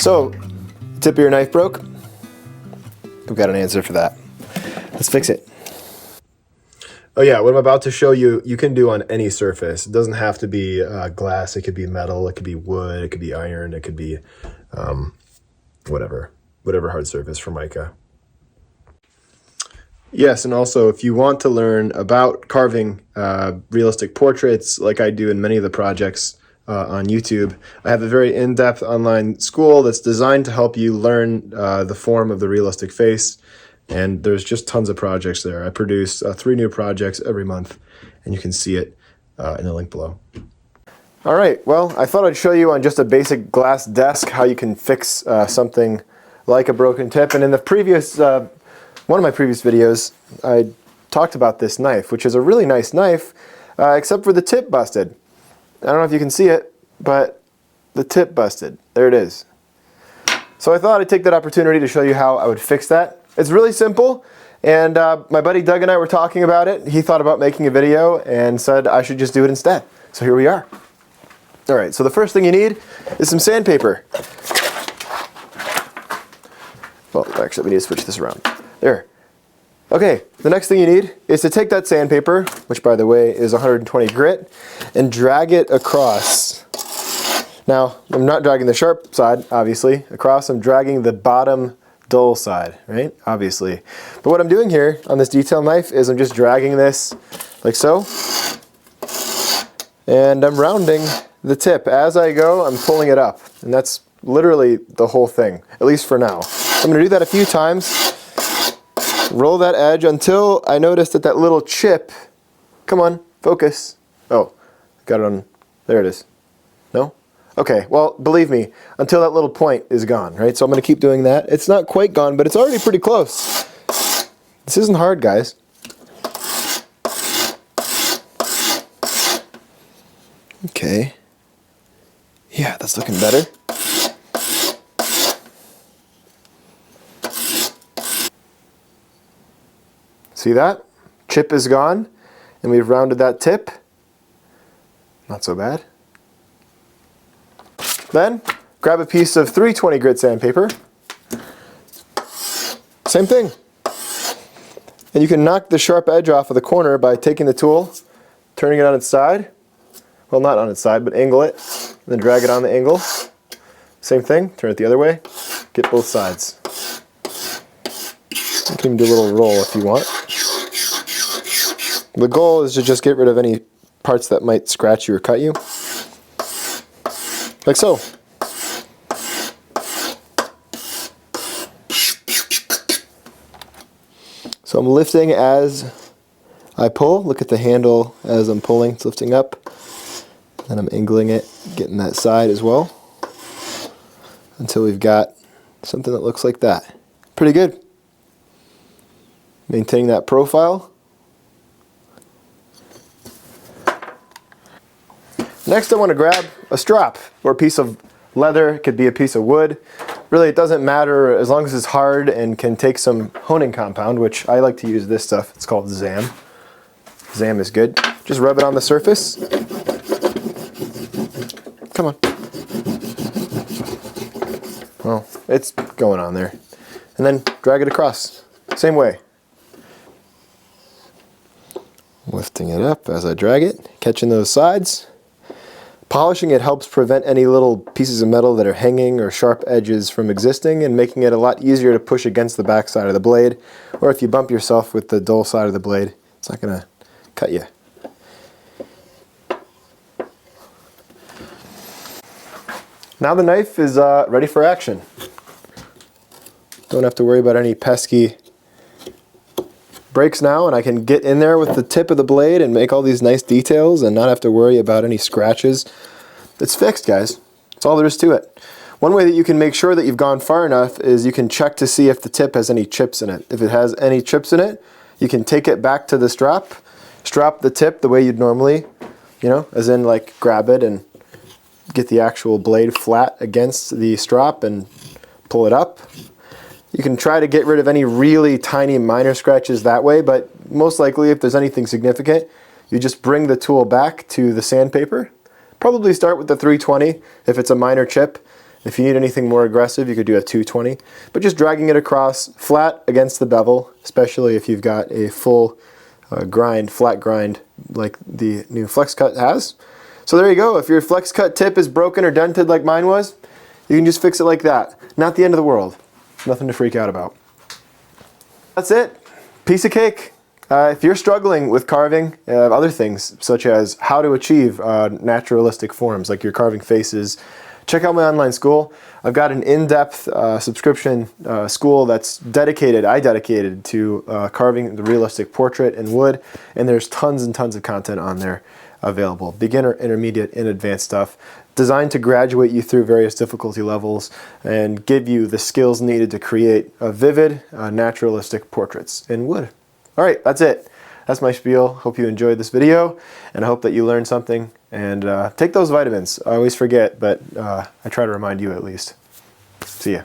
So, tip of your knife broke? We've got an answer for that. Let's fix it. Oh yeah, what I'm about to show you, you can do on any surface. It doesn't have to be glass, it could be metal, it could be wood, it could be iron, it could be whatever hard surface, Formica. Yes, and also if you want to learn about carving realistic portraits like I do in many of the projects on YouTube, I have a very in-depth online school that's designed to help you learn the form of the realistic face, and there's just tons of projects there. I produce 3 new projects every month, and you can see it in the link below. All right, well, I thought I'd show you on just a basic glass desk how you can fix something like a broken tip, and in the previous one of my previous videos, I talked about this knife, which is a really nice knife, except for the tip busted. I don't know if you can see it, but the tip busted. There it is. So I thought I'd take that opportunity to show you how I would fix that. It's really simple, and my buddy Doug and I were talking about it. He thought about making a video and said I should just do it instead. So here we are. All right, so the first thing you need is some sandpaper. Well, actually, we need to switch this around. There. Okay, the next thing you need is to take that sandpaper, which by the way is 120 grit, and drag it across. Now, I'm not dragging the sharp side, obviously, across. I'm dragging the bottom dull side, right? Obviously. But what I'm doing here on this detail knife is I'm just dragging this like so, and I'm rounding the tip. As I go, I'm pulling it up, and that's literally the whole thing, at least for now. I'm going to do that a few times. Roll that edge until I notice that that little chip, come on, focus. Oh, got it on, there it is. No? Okay, well, believe me, until that little point is gone, right? So I'm going to keep doing that. It's not quite gone, but it's already pretty close. This isn't hard, guys. Okay. Yeah, that's looking better. See that? Chip is gone, and we've rounded that tip. Not so bad. Then, grab a piece of 320 grit sandpaper. Same thing. And you can knock the sharp edge off of the corner by taking the tool, turning it on its side. Well, not on its side, but angle it, and then drag it on the angle. Same thing, turn it the other way, get both sides. You can even do a little roll if you want. The goal is to just get rid of any parts that might scratch you or cut you. Like so. So I'm lifting as I pull. Look at the handle as I'm pulling, it's lifting up. And I'm angling it, getting that side as well. Until we've got something that looks like that. Pretty good. Maintaining that profile. Next I want to grab a strap or a piece of leather. It could be a piece of wood. Really it doesn't matter as long as it's hard and can take some honing compound, which I like to use this stuff. It's called Zam. Zam is good. Just rub it on the surface. Come on. Well, it's going on there. And then drag it across. Same way. Lifting it up as I drag it, catching those sides. Polishing it helps prevent any little pieces of metal that are hanging or sharp edges from existing, and making it a lot easier to push against the back side of the blade. Or if you bump yourself with the dull side of the blade, it's not going to cut you. Now the knife is ready for action. Don't have to worry about any pesky breaks now, and I can get in there with the tip of the blade and make all these nice details and not have to worry about any scratches. It's fixed, guys. That's all there is to it. One way that you can make sure that you've gone far enough is you can check to see if the tip has any chips in it. If it has any chips in it, you can take it back to the strap, strap the tip the way you'd normally, you know, as in like grab it and get the actual blade flat against the strap and pull it up. You can try to get rid of any really tiny minor scratches that way, but most likely if there's anything significant, you just bring the tool back to the sandpaper. Probably start with the 320 if it's a minor chip, If you need anything more aggressive, you could do a 220. But just dragging it across flat against the bevel, especially if you've got a full flat grind like the new Flexcut has. So there you go. If your Flexcut tip is broken or dented like mine was, you can just fix it like that. Not the end of the world. Nothing to freak out about. That's it. Piece of cake. If you're struggling with carving other things, such as how to achieve naturalistic forms, like you're carving faces, check out my online school. I've got an in-depth subscription school that's dedicated to carving the realistic portrait in wood, and there's tons and tons of content on there available. Beginner, intermediate, and advanced stuff, designed to graduate you through various difficulty levels and give you the skills needed to create vivid, naturalistic portraits in wood. All right, that's it. That's my spiel. Hope you enjoyed this video, and I hope that you learned something. And take those vitamins. I always forget, but I try to remind you at least. See ya.